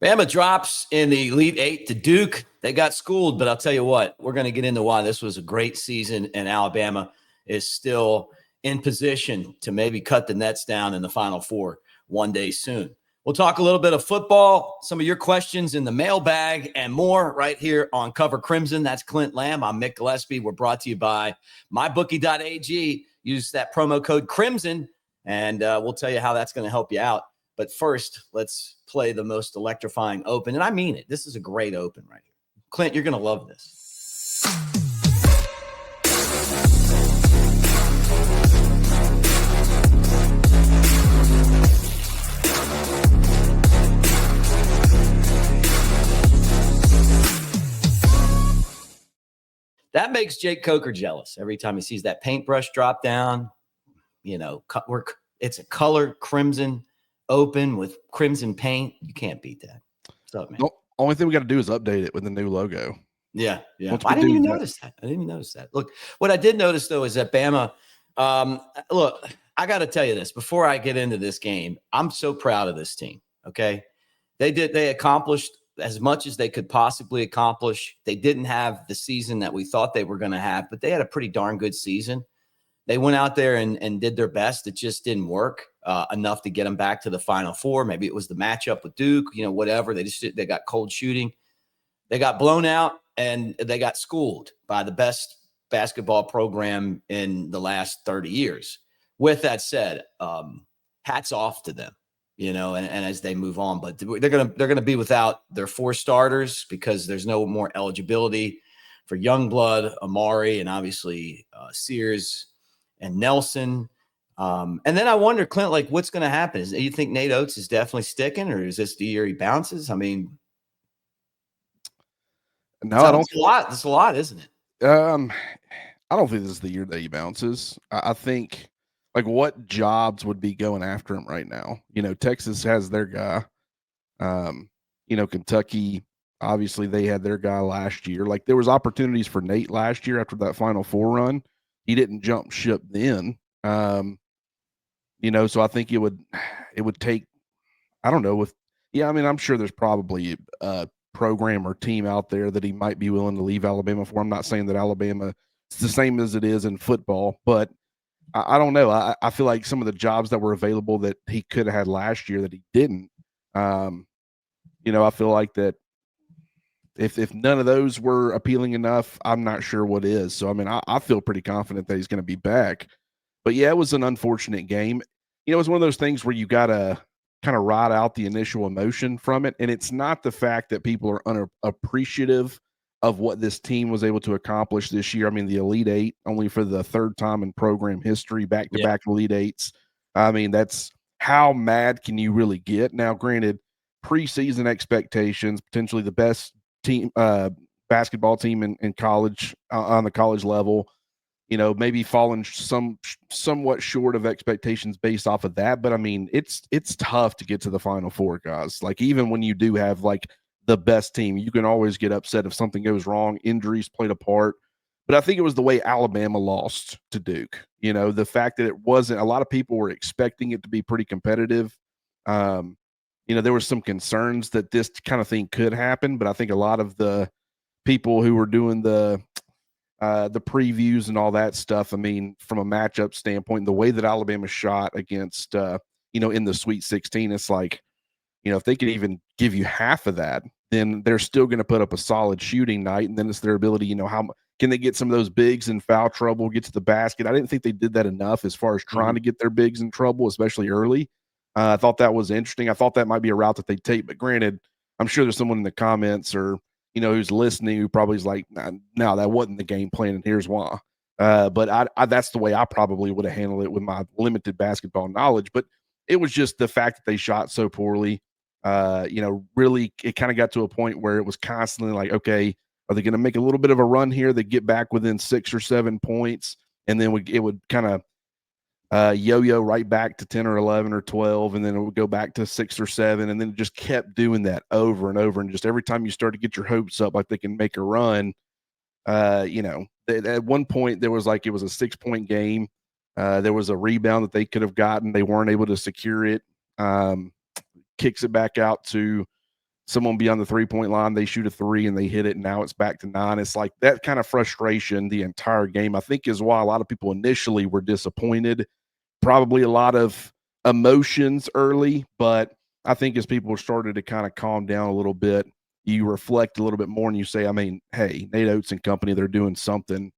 Bama drops in the Elite Eight to Duke. They got schooled, but I'll tell you what, we're going to get into why this was a great season, and Alabama is still in position to maybe cut the nets down in the Final Four one day soon. We'll talk a little bit of football, some of your questions in the mailbag, and more right here on Cover Crimson. That's Clint Lamb. I'm Mick Gillispie. We're brought to you by mybookie.ag. Use that promo code CRIMSON, and we'll tell you how that's going to help you out. But first, let's play the most electrifying open. And I mean it. This is a great open right here. Clint, you're going to love this. That makes Jake Coker jealous every time he sees that paintbrush drop down. You know, it's a color crimson open with crimson paint. You can't beat that. What's up, man? The only thing we got to do is update it with the new logo. Yeah. I didn't even notice that. Look, what I did notice, though, is that Bama, look, I got to tell you this. Before I get into this game, I'm so proud of this team, okay? They accomplished as much as they could possibly accomplish. They didn't have the season that we thought they were going to have, but they had a pretty darn good season. They went out there and did their best. It just didn't work enough to get them back to the Final Four. Maybe it was the matchup with Duke, whatever. They got cold shooting. They got blown out, and they got schooled by the best basketball program in the last 30 years. With that said, hats off to them, and as they move on. But they're gonna be without their 4 starters because there's no more eligibility for Youngblood, Amari, and obviously Sears and Nelson. And then I wonder, Clint, like what's going to happen? Do you think Nate Oats is definitely sticking, or is this the year he bounces? I mean, no, I don't. It's a lot. It's a lot, isn't it? I don't think this is the year that he bounces. I think like what jobs would be going after him right now? Texas has their guy. Kentucky, obviously they had their guy last year. Like there was opportunities for Nate last year after that Final Four run. He didn't jump ship then. So I think it would take, I don't know I'm sure there's probably a program or team out there that he might be willing to leave Alabama for. I'm not saying that Alabama is the same as it is in football, but I don't know. I feel like some of the jobs that were available that he could have had last year that he didn't, I feel like that if none of those were appealing enough, I'm not sure what is. So, I feel pretty confident that he's going to be back. But, yeah, it was an unfortunate game. It's one of those things where you got to kind of ride out the initial emotion from it. And it's not the fact that people are unappreciative of what this team was able to accomplish this year. The Elite Eight, only for the 3rd time in program history, back-to-back Elite Eights. That's how mad can you really get? Now, granted, preseason expectations, potentially the best team, basketball team in college on the college level, maybe falling somewhat short of expectations based off of that. But it's tough to get to the Final Four, guys. Like even when you do have like the best team, you can always get upset if something goes wrong. Injuries played a part. But I think it was the way Alabama lost to Duke. The fact that it wasn't, a lot of people were expecting it to be pretty competitive. There were some concerns that this kind of thing could happen, but I think a lot of the people who were doing the previews and all that stuff, from a matchup standpoint, the way that Alabama shot against, in the Sweet 16, it's like, if they could even give you half of that, then they're still going to put up a solid shooting night. And then it's their ability, how can they get some of those bigs in foul trouble, get to the basket? I didn't think they did that enough as far as trying to get their bigs in trouble, especially early. I thought that was interesting. I thought that might be a route that they take, but granted, I'm sure there's someone in the comments or, who's listening who probably is like, no, that wasn't the game plan, and here's why. But that's the way I probably would have handled it with my limited basketball knowledge. But it was just the fact that they shot so poorly. Really, it kind of got to a point where it was constantly like, okay, are they going to make a little bit of a run here? They get back within 6 or 7 points, and then it would kind of yo-yo right back to 10 or 11 or 12, and then it would go back to 6 or 7, and then it just kept doing that over and over. And just every time you start to get your hopes up like they can make a run, at one point there was like it was a 6-point game. There was a rebound that they could have gotten. They weren't able to secure it. Kicks it back out to someone be on the 3-point line, they shoot a 3 and they hit it, and now it's back to 9. It's like that kind of frustration the entire game, I think, is why a lot of people initially were disappointed. Probably a lot of emotions early, but I think as people started to kind of calm down a little bit, you reflect a little bit more and you say, I mean, hey, Nate Oats and company, they're doing something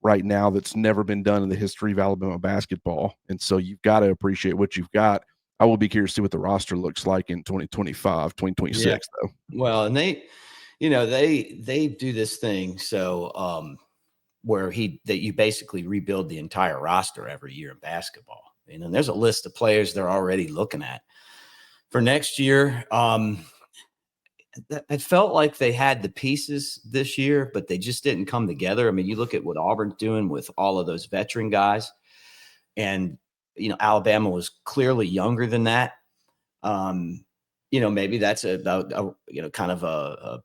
right now that's never been done in the history of Alabama basketball. And so you've got to appreciate what you've got. I will be curious to see what the roster looks like in 2025, 2026, though. Well, and they do this thing so where that you basically rebuild the entire roster every year in basketball. And there's a list of players they're already looking at for next year. It felt like they had the pieces this year, but they just didn't come together. I mean, you look at what Auburn's doing with all of those veteran guys, and Alabama was clearly younger than that. Maybe that's a kind of a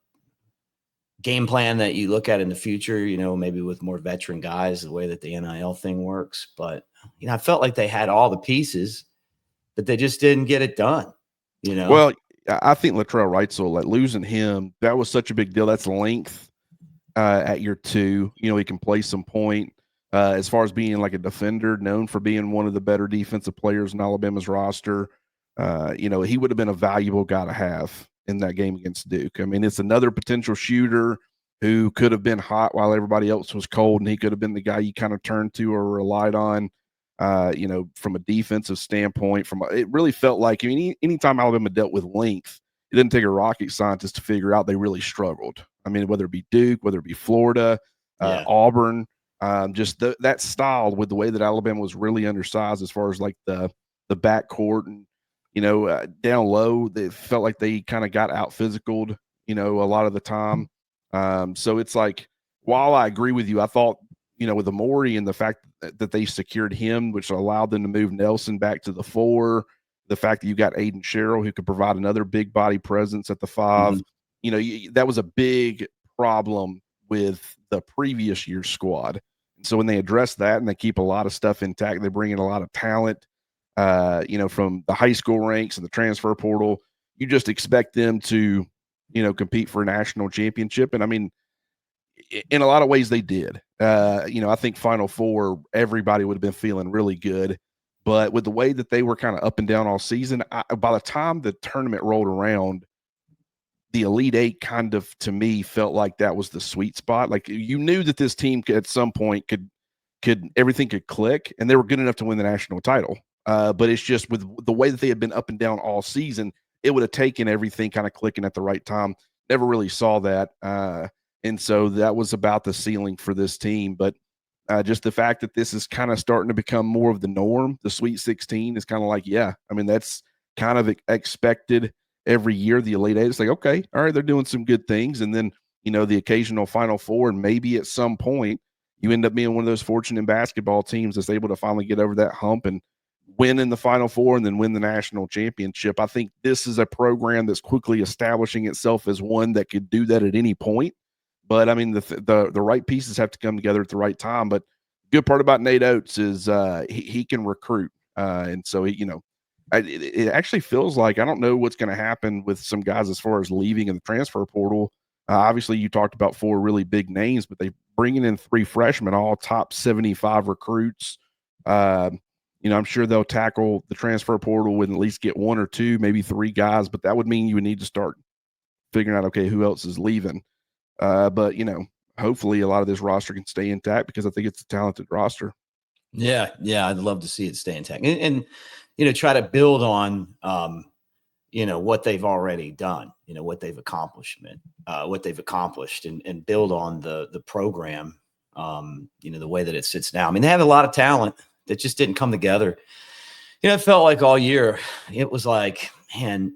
game plan that you look at in the future, maybe with more veteran guys, the way that the NIL thing works. But, I felt like they had all the pieces, but they just didn't get it done, Well, I think Latrell Wrightsell, like losing him, that was such a big deal. That's length at year 2. He can play some point. As far as being like a defender, known for being one of the better defensive players in Alabama's roster, he would have been a valuable guy to have in that game against Duke. I mean, it's another potential shooter who could have been hot while everybody else was cold, and he could have been the guy you kind of turned to or relied on, from a defensive standpoint. It really felt like, anytime Alabama dealt with length, it didn't take a rocket scientist to figure out they really struggled. I mean, whether it be Duke, whether it be Florida, Auburn, just that style with the way that Alabama was really undersized as far as like the backcourt and, down low, they felt like they kind of got out physicaled, a lot of the time. So it's like, while I agree with you, I thought, with Amori and the fact that they secured him, which allowed them to move Nelson back to the 4, the fact that you got Aiden Sherrill, who could provide another big body presence at the 5, that was a big problem with the previous year's squad. And so when they address that and they keep a lot of stuff intact, they bring in a lot of talent, from the high school ranks and the transfer portal. You just expect them to, compete for a national championship. And I mean, in a lot of ways they did. I think Final Four, everybody would have been feeling really good. But with the way that they were kind of up and down all season, by the time the tournament rolled around, the Elite Eight kind of, to me, felt like that was the sweet spot. Like, you knew that this team at some point everything could click, and they were good enough to win the national title. But it's just with the way that they had been up and down all season, it would have taken everything kind of clicking at the right time. Never really saw that. And so that was about the ceiling for this team. But just the fact that this is kind of starting to become more of the norm, the Sweet 16 is kind of like, that's kind of expected every year. The Elite Eight, it's like, okay, all right, they're doing some good things. And then, the occasional Final Four, and maybe at some point you end up being one of those fortunate basketball teams that's able to finally get over that hump and win in the Final Four and then win the national championship. I think this is a program that's quickly establishing itself as one that could do that at any point. But I mean, the right pieces have to come together at the right time. But the good part about Nate Oats is he can recruit, and so it actually feels like, I don't know what's going to happen with some guys as far as leaving in the transfer portal. Obviously, you talked about 4 really big names, but they bringing in 3 freshmen, all top 75 recruits. I'm sure they'll tackle the transfer portal and at least get 1 or 2, maybe 3 guys, but that would mean you would need to start figuring out, okay, who else is leaving. But hopefully a lot of this roster can stay intact, because I think it's a talented roster. Yeah. I'd love to see it stay intact and try to build on, what they've already done, what they've accomplished, and build on the program, the way that it sits now. I mean, they have a lot of talent that just didn't come together. It felt like all year it was like, man,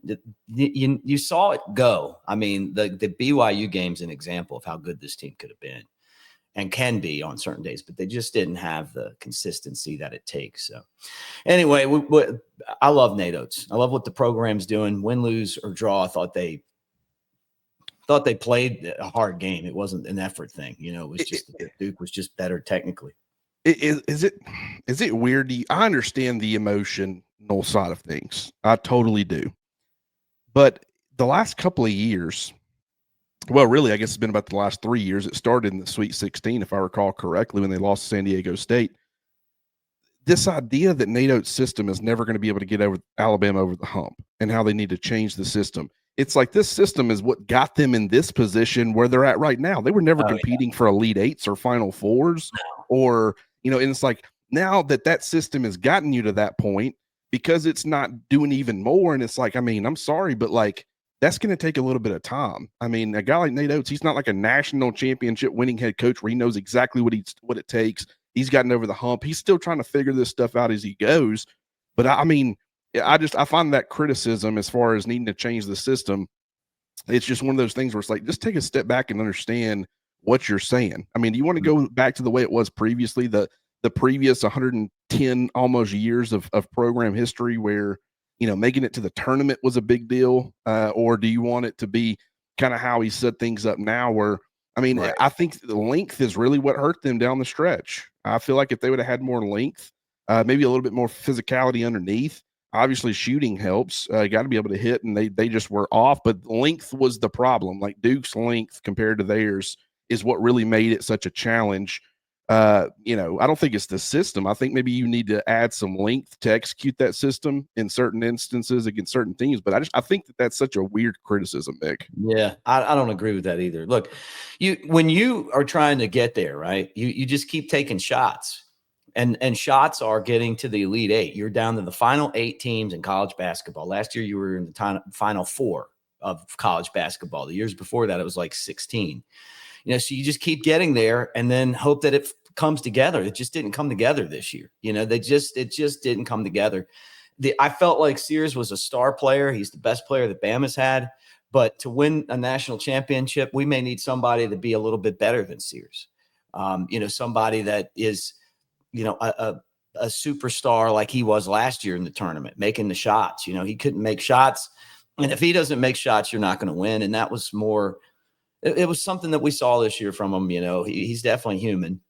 you saw it go. I mean, the BYU game's an example of how good this team could have been and can be on certain days, but they just didn't have the consistency that it takes. So anyway, I love Nate Oats. I love what the program's doing. Win, lose, or draw. I thought they played a hard game. It wasn't an effort thing. It was just Duke was just better technically. Is it weird? I understand the emotional side of things. I totally do. But the last couple of years, well, really, I guess it's been about the last 3 years. It started in the Sweet 16, if I recall correctly, when they lost to San Diego State. This idea that Nate Oates' system is never going to be able to get over Alabama over the hump and how they need to change the system. It's like this system is what got them in this position where they're at right now. They were never competing for Elite Eights or Final Fours or, and it's like now that system has gotten you to that point because it's not doing even more. And it's like, I mean, I'm sorry, but like, that's going to take a little bit of time. I mean, a guy like Nate Oates, he's not like a national championship winning head coach where he knows exactly what it takes. He's gotten over the hump. He's still trying to figure this stuff out as he goes. But I mean, I find that criticism as far as needing to change the system. It's just one of those things where it's like, just take a step back and understand what you're saying. I mean, do you want to go back to the way it was previously, the previous 110 almost years of program history where, making it to the tournament was a big deal? Or do you want it to be kind of how he set things up now where, I mean, right. I think the length is really what hurt them down the stretch. I feel like if they would have had more length, maybe a little bit more physicality underneath, obviously shooting helps. You got to be able to hit, and they just were off. But length was the problem. Like Duke's length compared to theirs is what really made it such a challenge. I don't think it's the system. I think maybe you need to add some length to execute that system in certain instances against certain teams. But I think that's such a weird criticism, Mick. Yeah, I don't agree with that either. Look, when you are trying to get there, right, you just keep taking shots. And shots are getting to the Elite Eight. You're down to the final 8 teams in college basketball. Last year, you were in the final 4 of college basketball. The years before that, it was like 16. So you just keep getting there and then hope that it comes together. It just didn't come together this year. It just didn't come together. I felt like Sears was a star player. He's the best player that Bama's had. But to win a national championship, we may need somebody to be a little bit better than Sears. Somebody that is, a superstar like he was last year in the tournament, making the shots. He couldn't make shots. And if he doesn't make shots, you're not going to win. And that was more – it was something that we saw this year from him. He's definitely human.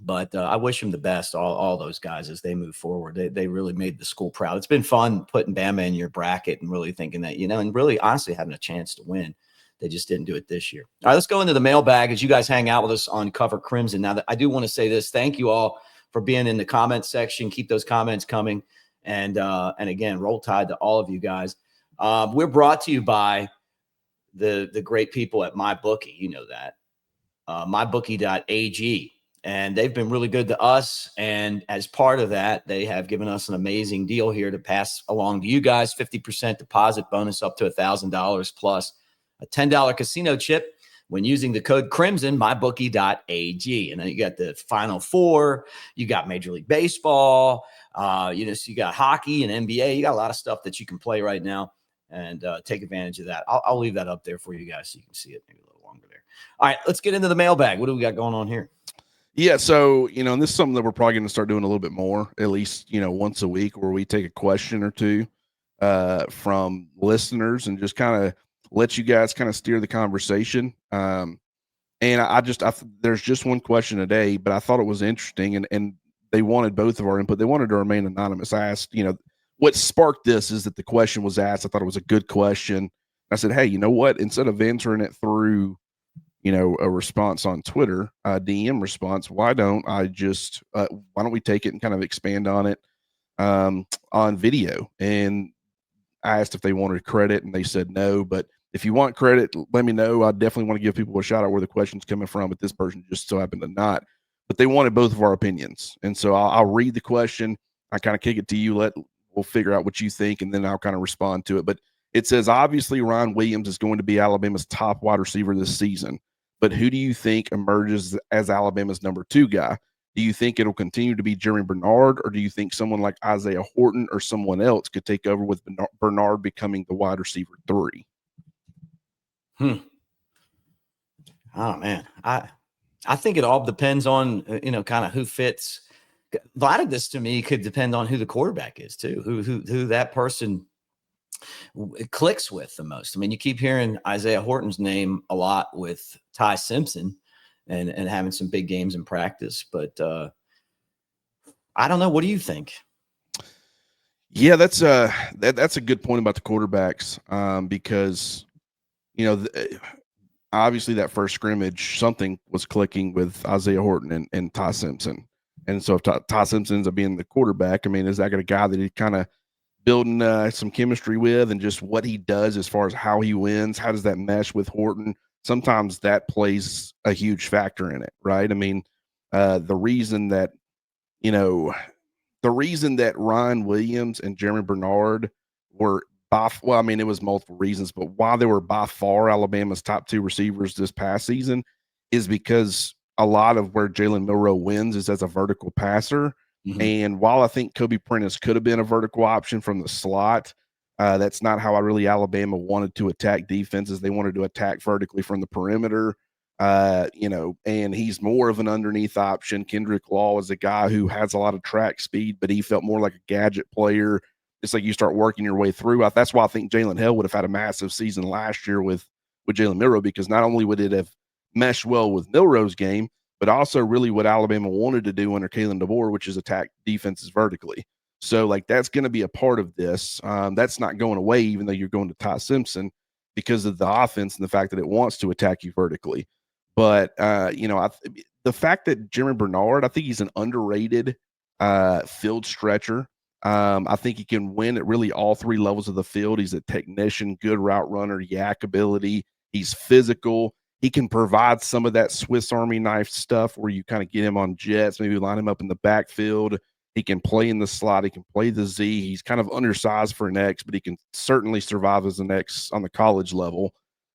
But I wish him the best, all those guys, as they move forward. They really made the school proud. It's been fun putting Bama in your bracket and really thinking that, and really honestly having a chance to win. They just didn't do it this year. All right, let's go into the mailbag as you guys hang out with us on Cover Crimson. Now, I do want to say this. Thank you all for being in the comments section. Keep those comments coming. And again, roll tide to all of you guys. We're brought to you by the great people at MyBookie. You know that. MyBookie.ag. And they've been really good to us. And as part of that, they have given us an amazing deal here to pass along to you guys. 50% deposit bonus up to $1,000 plus a $10 casino chip when using the code Crimson, mybookie.ag. And then you got the Final Four. You got Major League Baseball. So you got hockey and NBA. You got a lot of stuff that you can play right now and take advantage of that. I'll leave that up there for you guys so you can see it maybe a little longer there. All right, let's get into the mailbag. What do we got going on here? Yeah, so, and this is something that we're probably going to start doing a little bit more, at least, once a week, where we take a question or two from listeners and just kind of let you guys kind of steer the conversation. And there's just one question today, but I thought it was interesting, and they wanted both of our input. They wanted to remain anonymous. I asked, what sparked this is that the question was asked. I thought it was a good question. I said, hey, you know what? Instead of answering it through a response on Twitter, DM response, why don't we take it and kind of expand on it on video? And I asked if they wanted credit, and they said no. But if you want credit, let me know. I definitely want to give people a shout out where the question's coming from, but this person just so happened to not. But they wanted both of our opinions. And so I'll read the question. I kind of kick it to you. We'll figure out what you think, and then I'll kind of respond to it. But it says, obviously, Ryan Williams is going to be Alabama's top wide receiver this season. But who do you think emerges as Alabama's number 2 guy? Do you think it'll continue to be Germie Bernard, or do you think someone like Isaiah Horton or someone else could take over with Bernard becoming the wide receiver 3? Oh, man. I think it all depends on, kind of who fits. A lot of this to me could depend on who the quarterback is too, who that person clicks with the most. I mean, you keep hearing Isaiah Horton's name a lot with Ty Simpson and having some big games in practice, but I don't know. What do you think? Yeah, that's a good point about the quarterbacks, because obviously that first scrimmage, something was clicking with Isaiah Horton and Ty Simpson. And so if Ty Simpson ends up being the quarterback, I mean, is that a guy that he kind of building some chemistry with, and just what he does as far as how he wins? How does that mesh with Horton? Sometimes that plays a huge factor in it, right? I mean, the reason that, you know, the reason that Ryan Williams and Germie Bernard were well, I mean, it was multiple reasons, but why they were by far Alabama's top two receivers this past season is because a lot of where Jalen Milroe wins is as a vertical passer. Mm-hmm. And while I think Kobe Prentice could have been a vertical option from the slot, that's not how Alabama wanted to attack defenses. They wanted to attack vertically from the perimeter. And he's more of an underneath option. Kendrick Law is a guy who has a lot of track speed, but he felt more like a gadget player. It's like you start working your way through. That's why I think Jalen Hale would have had a massive season last year with Jalen Milroe, because not only would it have meshed well with Milroe's game, but also really what Alabama wanted to do under Kalen DeBoer, which is attack defenses vertically. So, like, that's going to be a part of this. That's not going away, even though you're going to Ty Simpson, because of the offense and the fact that it wants to attack you vertically. But, the fact that Germie Bernard, I think he's an underrated field stretcher. I think he can win at really all three levels of the field. He's a technician, good route runner, yak ability. He's physical. He can provide some of that Swiss Army knife stuff where you kind of get him on jets, maybe line him up in the backfield. He can play in the slot. He can play the Z. He's kind of undersized for an X, but he can certainly survive as an X on the college level.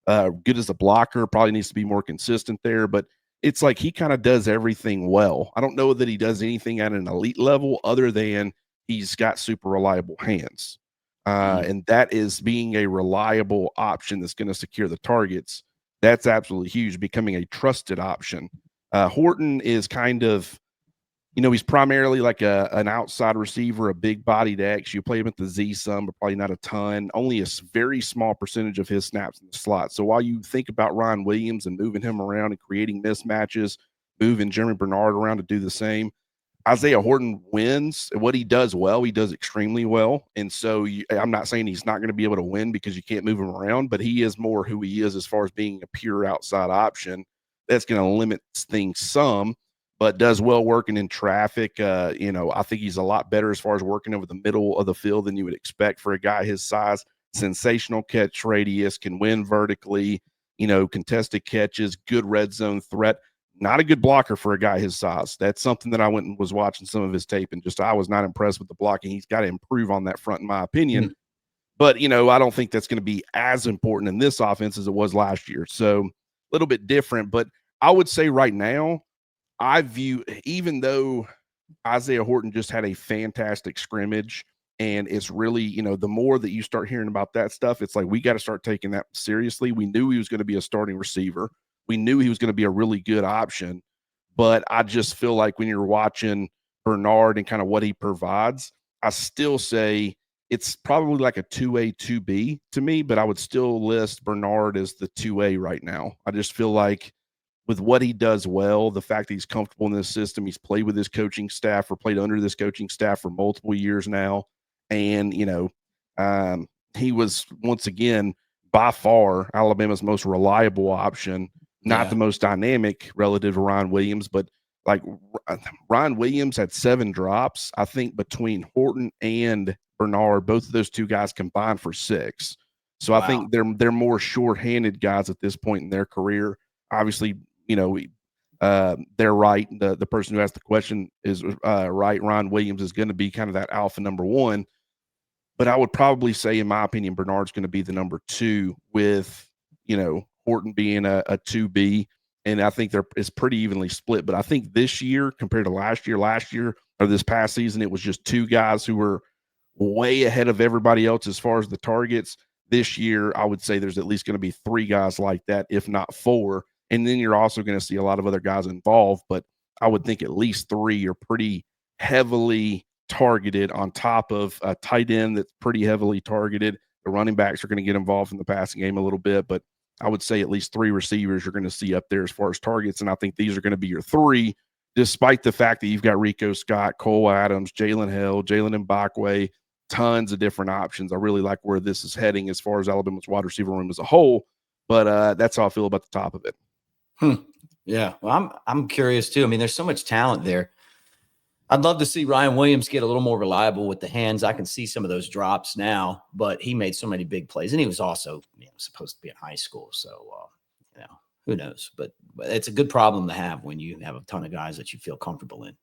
Good as a blocker, probably needs to be more consistent there, but it's like he kind of does everything well. I don't know that he does anything at an elite level other than he's got super reliable hands. And that is being a reliable option that's going to secure the targets. That's absolutely huge, becoming a trusted option. Horton is kind of, he's primarily like an outside receiver, a big-bodied X. You play him at the Z some, but probably not a ton. Only a very small percentage of his snaps in the slot. So while you think about Ryan Williams and moving him around and creating mismatches, moving Germie Bernard around to do the same, Isaiah Horton wins. What he does well, he does extremely well. And so I'm not saying he's not going to be able to win because you can't move him around, but he is more who he is as far as being a pure outside option. That's going to limit things some, but does well working in traffic. I think he's a lot better as far as working over the middle of the field than you would expect for a guy his size. Sensational catch radius, can win vertically, contested catches, good red zone threat. Not a good blocker for a guy his size. That's something that I went and was watching some of his tape, and I was not impressed with the blocking. He's got to improve on that front, in my opinion. Mm-hmm. But, I don't think that's going to be as important in this offense as it was last year. So a little bit different. But I would say right now, I view, even though Isaiah Horton just had a fantastic scrimmage, and it's really, the more that you start hearing about that stuff, it's like we got to start taking that seriously. We knew he was going to be a starting receiver. We knew he was going to be a really good option, but I just feel like when you're watching Bernard and kind of what he provides, I still say it's probably like a 2A, 2B to me, but I would still list Bernard as the 2A right now. I just feel like with what he does well, the fact that he's comfortable in this system, he's played with his coaching staff or played under this coaching staff for multiple years now. And, he was once again by far Alabama's most reliable option. Not the most dynamic relative to Ryan Williams, but like Ryan Williams had 7 drops. I think between Horton and Bernard, both of those two guys combined for 6. So wow. I think they're more short-handed guys at this point in their career. Obviously, they're right. The person who asked the question is right. Ryan Williams is going to be kind of that alpha number 1. But I would probably say, in my opinion, Bernard's going to be the number 2 with, Horton being a 2B, and I think it's pretty evenly split. But I think this year compared to last year or this past season, it was just 2 guys who were way ahead of everybody else as far as the targets. This year, I would say there's at least going to be 3 guys like that, if not 4. And then you're also going to see a lot of other guys involved. But I would think at least 3 are pretty heavily targeted, on top of a tight end that's pretty heavily targeted. The running backs are going to get involved in the passing game a little bit, but I would say at least 3 receivers you're going to see up there as far as targets, and I think these are going to be your 3, despite the fact that you've got Rico Scott, Cole Adams, Jalen Hale, Jalen Mbakwe, tons of different options. I really like where this is heading as far as Alabama's wide receiver room as a whole, but that's how I feel about the top of it. Yeah, well, I'm curious too. I mean, there's so much talent there. I'd love to see Ryan Williams get a little more reliable with the hands. I can see some of those drops now, but he made so many big plays, and he was also supposed to be in high school. So, who knows? But it's a good problem to have when you have a ton of guys that you feel comfortable in.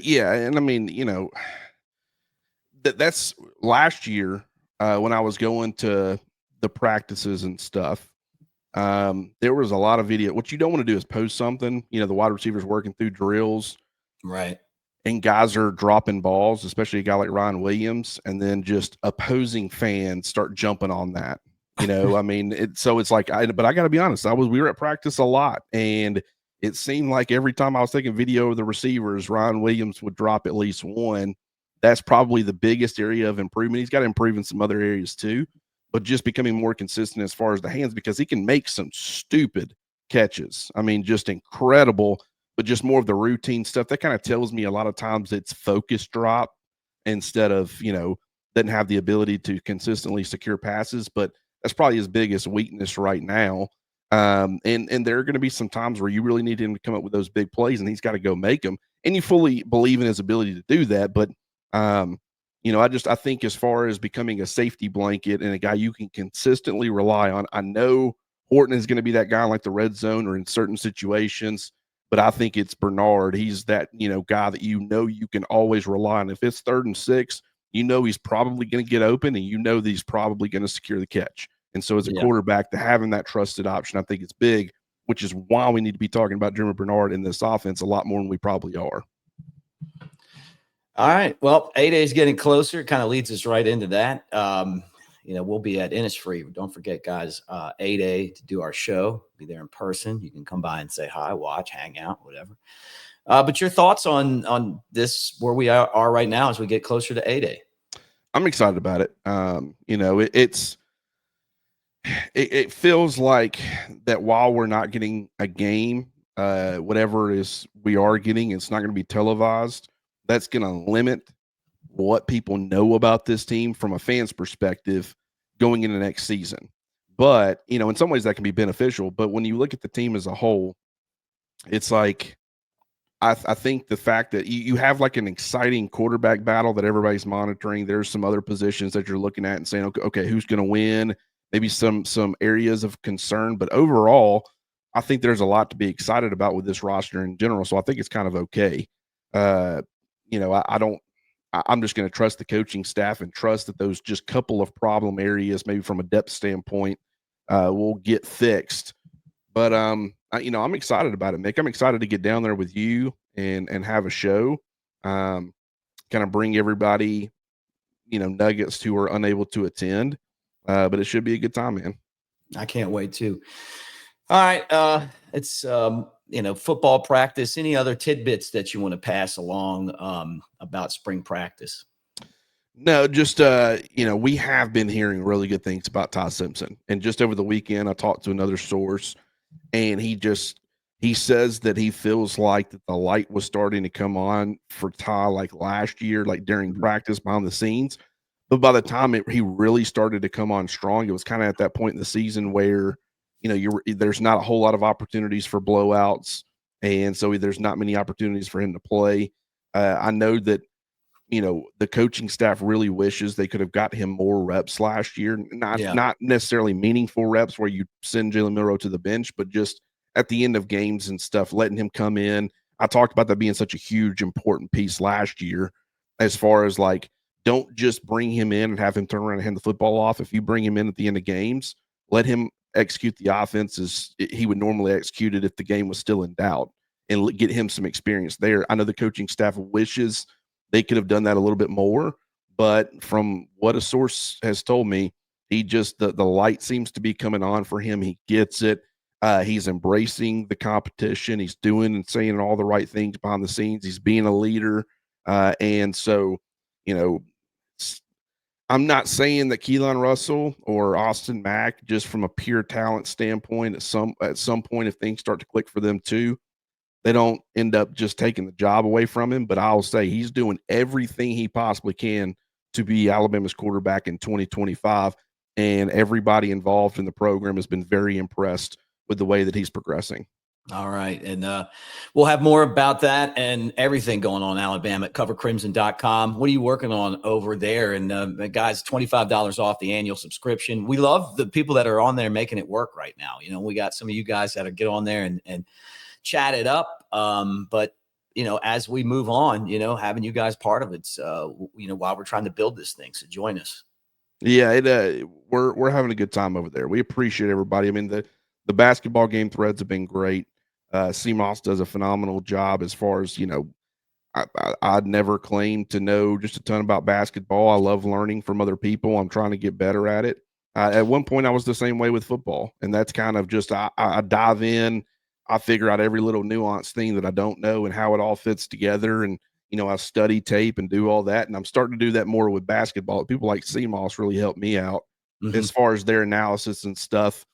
Yeah, and I mean, that's last year when I was going to the practices and stuff. There was a lot of video. What you don't want to do is post something, the wide receivers working through drills. Right. And guys are dropping balls, especially a guy like Ryan Williams, and then just opposing fans start jumping on that. I mean, it's like, but I got to be honest, we were at practice a lot, and it seemed like every time I was taking video of the receivers, Ryan Williams would drop at least one. That's probably the biggest area of improvement. He's got to improve in some other areas too, but just becoming more consistent as far as the hands, because he can make some stupid catches. I mean, just incredible, but just more of the routine stuff. That kind of tells me a lot of times it's focus drop instead of, doesn't have the ability to consistently secure passes, but that's probably his biggest weakness right now. And there are going to be some times where you really need him to come up with those big plays, and he's got to go make them. And you fully believe in his ability to do that. But, I think as far as becoming a safety blanket and a guy you can consistently rely on, I know Horton is going to be that guy in like the red zone or in certain situations, but I think it's Bernard. He's that, guy that you can always rely on. If it's 3rd and 6, he's probably going to get open, and that he's probably going to secure the catch. And so as a quarterback, to having that trusted option, I think it's big, which is why we need to be talking about Germie Bernard in this offense a lot more than we probably are. All right. Well, A-Day is getting closer. It kind of leads us right into that. We'll be at Innisfree. Don't forget, guys, A-Day to do our show. Be there in person. You can come by and say hi, watch, hang out, whatever. But your thoughts on this, where we are right now as we get closer to A-Day? I'm excited about it. It feels like that while we're not getting a game, whatever it is we are getting, it's not going to be televised. That's going to limit what people know about this team from a fan's perspective going into next season. But, in some ways that can be beneficial. But when you look at the team as a whole, it's like, I think the fact that you have like an exciting quarterback battle that everybody's monitoring. There's some other positions that you're looking at and saying, okay, who's going to win? Maybe some areas of concern. But overall, I think there's a lot to be excited about with this roster in general. So I think it's kind of okay. I'm just going to trust the coaching staff and trust that those just couple of problem areas, maybe from a depth standpoint, will get fixed. But I'm excited about it, Mick. I'm excited to get down there with you and have a show, kind of bring everybody, nuggets who are unable to attend. But it should be a good time, man. I can't wait too. All right. It's football practice. Any other tidbits that you want to pass along about spring practice? No, just we have been hearing really good things about Ty Simpson. And just over the weekend, I talked to another source, and he says that he feels like that the light was starting to come on for Ty like last year, like during practice behind the scenes. But by the time he really started to come on strong, it was kind of at that point in the season where, there's not a whole lot of opportunities for blowouts. And so there's not many opportunities for him to play. I know that, the coaching staff really wishes they could have got him more reps last year. Not necessarily meaningful reps where you send Jalen Milroe to the bench, but just at the end of games and stuff, letting him come in. I talked about that being such a huge, important piece last year, as far as like, don't just bring him in and have him turn around and hand the football off. If you bring him in at the end of games, let him execute the offense as he would normally execute it if the game was still in doubt, and get him some experience there. I know the coaching staff wishes they could have done that a little bit more, but from what a source has told me, he just, the light seems to be coming on for him. He gets it. He's embracing the competition. He's doing and saying all the right things behind the scenes. He's being a leader. And so, I'm not saying that Keelan Russell or Austin Mack, just from a pure talent standpoint, at some point, if things start to click for them too, they don't end up just taking the job away from him. But I'll say he's doing everything he possibly can to be Alabama's quarterback in 2025. And everybody involved in the program has been very impressed with the way that he's progressing. All right. And we'll have more about that and everything going on in Alabama at covercrimson.com. What are you working on over there? And guys, $25 off the annual subscription. We love the people that are on there making it work right now. You know, we got some of you guys that are get on there and chat it up. But, you know, as we move on, you know, having you guys part of it's, you know, while we're trying to build this thing. So join us. Yeah, we're having a good time over there. We appreciate everybody. I mean, the basketball game threads have been great. CMOS does a phenomenal job as far as, you know, I'd never claimed to know just a ton about basketball. I love learning from other people. I'm trying to get better at it. At one point, I was the same way with football, and that's kind of just I dive in, I figure out every little nuance thing that I don't know and how it all fits together, and you know, I study tape and do all that, and I'm starting to do that more with basketball. People like CMOS really helped me out as far as their analysis and stuff.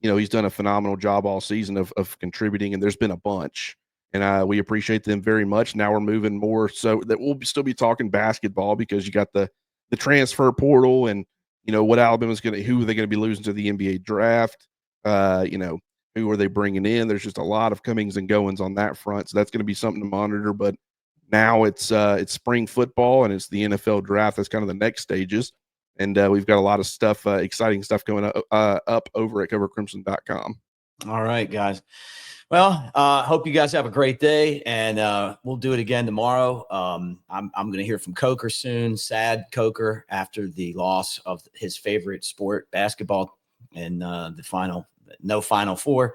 You know, he's done a phenomenal job all season of contributing, and there's been a bunch, and we appreciate them very much. Now we're moving more so that we'll still be talking basketball because you got the transfer portal and, you know, what Alabama's going to, who are they going to be losing to the NBA draft? You know, who are they bringing in? There's just a lot of comings and goings on that front. So that's going to be something to monitor, but now it's spring football and it's the NFL draft. That's kind of the next stages. And we've got a lot of stuff, exciting stuff going up over at covercrimson.com. All right, guys. Well, hope you guys have a great day, and we'll do it again tomorrow. I'm going to hear from Coker soon. Sad Coker after the loss of his favorite sport, basketball, and no Final Four.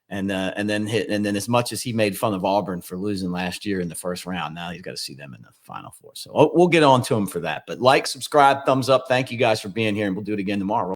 And then as much as he made fun of Auburn for losing last year in the first round, now he's got to see them in the Final Four. So we'll get on to him for that. But like, subscribe, thumbs up. Thank you guys for being here, and we'll do it again tomorrow.